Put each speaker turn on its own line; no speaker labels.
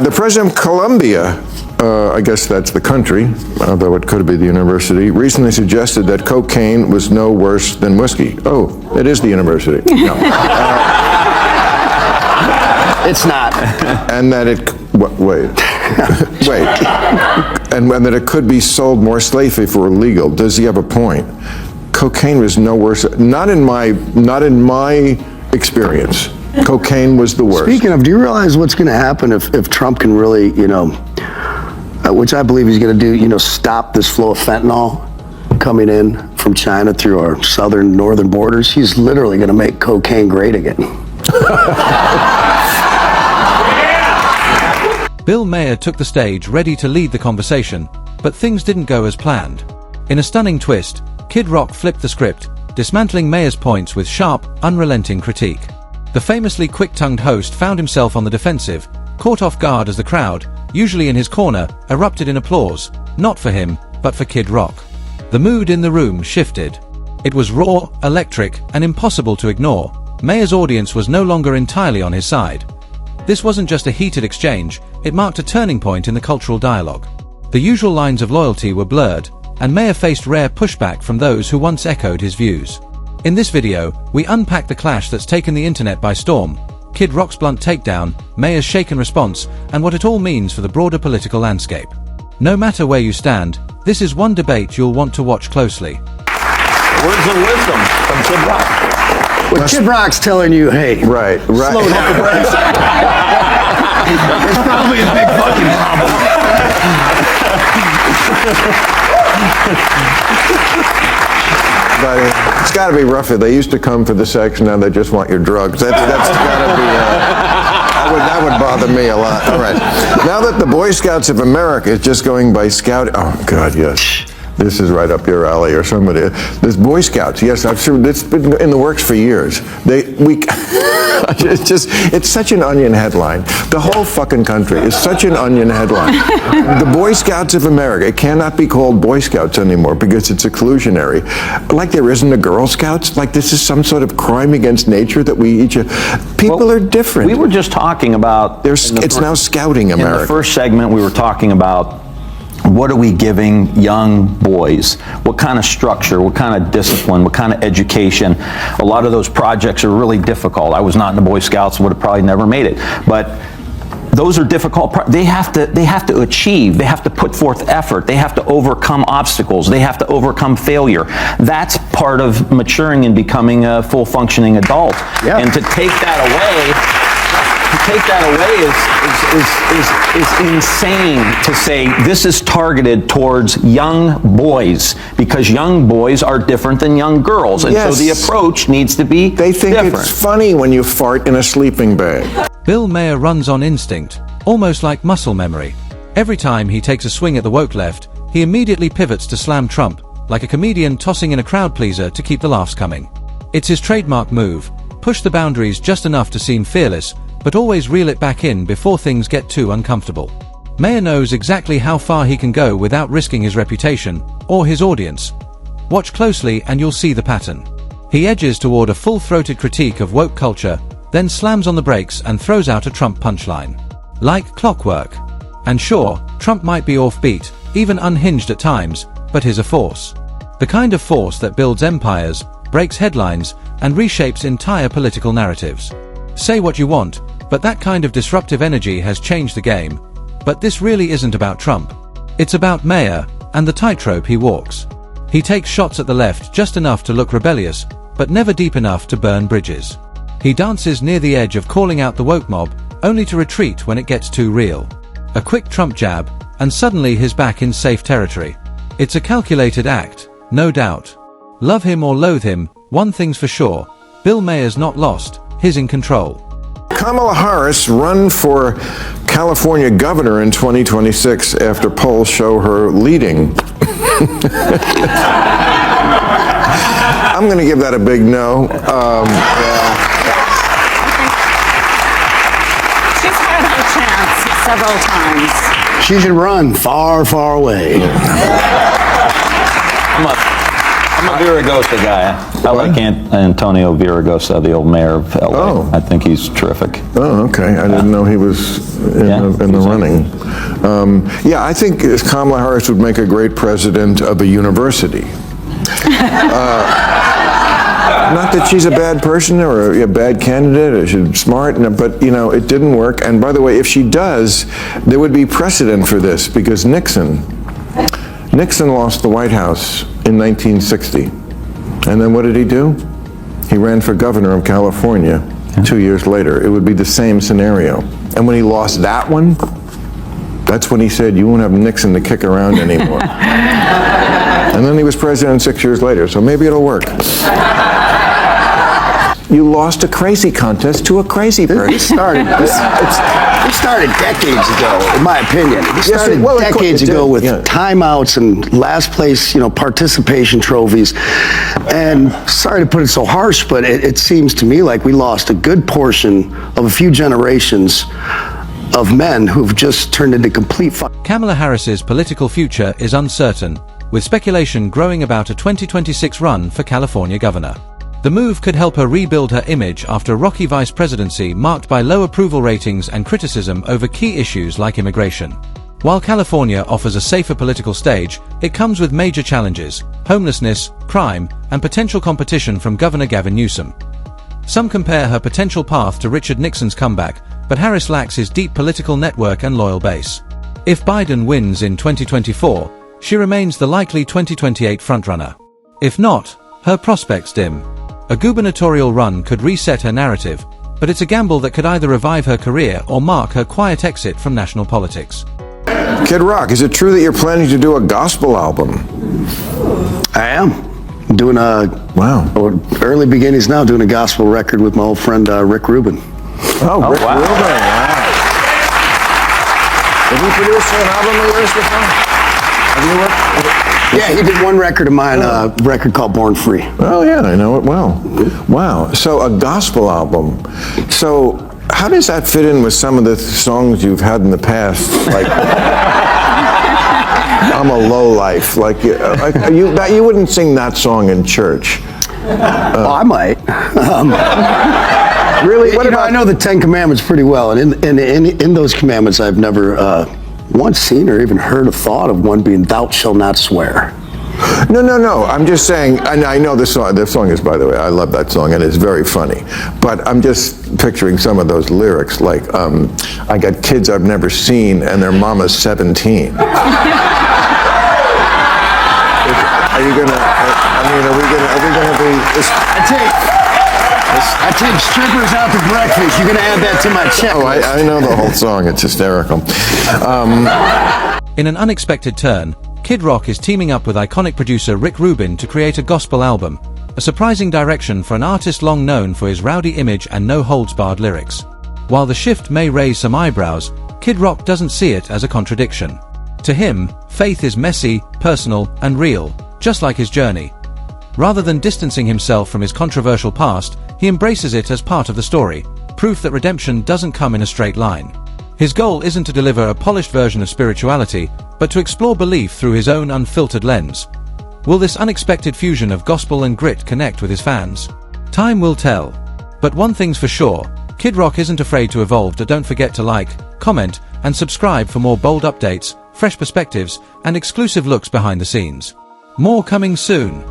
The president of Colombia, I guess that's the country, although it could be the university, recently suggested that cocaine was no worse than whiskey. Oh, it is the university. No.
It's not.
And that it, wait, and that it could be sold more safely if it were legal. Does he have a point? Cocaine was no worse, not in my experience. Cocaine was the worst.
Speaking of, do you realize what's going to happen if Trump can really, which I believe he's going to do, stop this flow of fentanyl coming in from China through our northern borders? He's literally going to make cocaine great again.
Bill Maher took the stage ready to lead the conversation, but things didn't go as planned. In a stunning twist, Kid Rock flipped the script, dismantling Maher's points with sharp, unrelenting critique. The famously quick-tongued host found himself on the defensive, caught off guard as the crowd, usually in his corner, erupted in applause, not for him, but for Kid Rock. The mood in the room shifted. It was raw, electric, and impossible to ignore. Maher's audience was no longer entirely on his side. This wasn't just a heated exchange, it marked a turning point in the cultural dialogue. The usual lines of loyalty were blurred, and Maher faced rare pushback from those who once echoed his views. In this video, we unpack the clash that's taken the internet by storm, Kid Rock's blunt takedown, Maher's shaken response, and what it all means for the broader political landscape. No matter where you stand, this is one debate you'll want to watch closely.
Words of wisdom from Kid Rock.
Well, Kid Rock's telling you, hey,
Right.
slow down. It's probably a big fucking problem.
But it's got to be rougher. They used to come for the sex, now they just want your drugs. That's got to be, that would bother me a lot. All right. Now that the Boy Scouts of America is just going by scout, oh God, yes. This is right up your alley, or somebody. There's Boy Scouts. Yes, I'm sure it's been in the works for years. It's such an onion headline. The whole fucking country is such an onion headline. The Boy Scouts of America. It cannot be called Boy Scouts anymore because it's exclusionary. Like there isn't a Girl Scouts. Like this is some sort of crime against nature that we each. People are different.
We were just talking about.
It's now Scouting America.
In the first segment, we were talking about. What are we giving young boys? What kind of structure, what kind of discipline, what kind of education? A lot of those projects are really difficult. I was not in the Boy Scouts, would have probably never made it. But those are difficult. They have to achieve. They have to put forth effort. They have to overcome obstacles. They have to overcome failure. That's part of maturing and becoming a full functioning adult.
Yeah.
And to take that away is insane. To say this is targeted towards young boys because young boys are different than young girls, and so the approach needs to be
They think
different.
It's funny when you fart in a sleeping bag.
Bill Maher runs on instinct, almost like muscle memory. Every time he takes a swing at the woke left, he immediately pivots to slam Trump, like a comedian tossing in a crowd pleaser to keep the laughs coming. It's his trademark move: push the boundaries just enough to seem fearless, but always reel it back in before things get too uncomfortable. Maher knows exactly how far he can go without risking his reputation, or his audience. Watch closely and you'll see the pattern. He edges toward a full-throated critique of woke culture, then slams on the brakes and throws out a Trump punchline. Like clockwork. And sure, Trump might be offbeat, even unhinged at times, but he's a force. The kind of force that builds empires, breaks headlines, and reshapes entire political narratives. Say what you want, but that kind of disruptive energy has changed the game. But this really isn't about Trump. It's about Maher, and the tightrope he walks. He takes shots at the left just enough to look rebellious, but never deep enough to burn bridges. He dances near the edge of calling out the woke mob, only to retreat when it gets too real. A quick Trump jab, and suddenly he's back in safe territory. It's a calculated act, no doubt. Love him or loathe him, one thing's for sure: Bill Maher's not lost, he's in control.
Kamala Harris run for California governor in 2026 after polls show her leading. I'm going to give that a big no.
She's had her chance several times.
She should run far, far away.
I'm a Viragosa guy. I like Antonio Viragosa, the old mayor of LA.
Oh.
I think he's terrific.
Oh, okay. I didn't know he was in the running. Yeah, I think Kamala Harris would make a great president of a university. Not that she's a bad person or a bad candidate or she's smart, but it didn't work. And by the way, if she does, there would be precedent for this because Nixon lost the White House in 1960. And then what did he do? He ran for governor of California 2 years later. It would be the same scenario. And when he lost that one, that's when he said, you won't have Nixon to kick around anymore. And then he was president 6 years later, so maybe it'll work. You lost a crazy contest to a crazy person.
It started decades ago, in my opinion. It started decades ago with timeouts and last place, participation trophies. And sorry to put it so harsh, but it seems to me like we lost a good portion of a few generations of men who've just turned into complete
Kamala Harris's political future is uncertain, with speculation growing about a 2026 run for California governor. The move could help her rebuild her image after a rocky vice presidency marked by low approval ratings and criticism over key issues like immigration. While California offers a safer political stage, it comes with major challenges: homelessness, crime, and potential competition from Governor Gavin Newsom. Some compare her potential path to Richard Nixon's comeback, but Harris lacks his deep political network and loyal base. If Biden wins in 2024, she remains the likely 2028 frontrunner. If not, her prospects dim. A gubernatorial run could reset her narrative, but it's a gamble that could either revive her career or mark her quiet exit from national politics.
Kid Rock, is it true that you're planning to do a gospel album?
I am. Doing early beginnings now, doing a gospel record with my old friend Rick Rubin.
Oh, Rick
wow.
Rubin, wow. Have you produced an album of yours before? Have you worked?
Yeah, he did one record of mine, a record called Born Free.
Oh, yeah, I know it well. Wow, so a gospel album. So how does that fit in with some of the songs you've had in the past? Like, I'm a lowlife. Like you wouldn't sing that song in church.
I might.
Really? What about?
I know the Ten Commandments pretty well, and in those commandments, I've never once seen or even heard a thought of one being "Thou shalt not swear."
No. I'm just saying, and I know the song. The song is, by the way, I love that song, and it's very funny. But I'm just picturing some of those lyrics, like, I got kids I've never seen, and their mama's 17. Are you gonna? Are we gonna be?
I take strippers out to breakfast. You're gonna add that to my checklist.
Oh, I know the whole song. It's hysterical.
In an unexpected turn, Kid Rock is teaming up with iconic producer Rick Rubin to create a gospel album, a surprising direction for an artist long known for his rowdy image and no-holds-barred lyrics. While the shift may raise some eyebrows, Kid Rock doesn't see it as a contradiction. To him, faith is messy, personal, and real, just like his journey. Rather than distancing himself from his controversial past, he embraces it as part of the story, proof that redemption doesn't come in a straight line. His goal isn't to deliver a polished version of spirituality, but to explore belief through his own unfiltered lens. Will this unexpected fusion of gospel and grit connect with his fans? Time will tell. But one thing's for sure, Kid Rock isn't afraid to evolve. Don't forget to like, comment, and subscribe for more bold updates, fresh perspectives, and exclusive looks behind the scenes. More coming soon.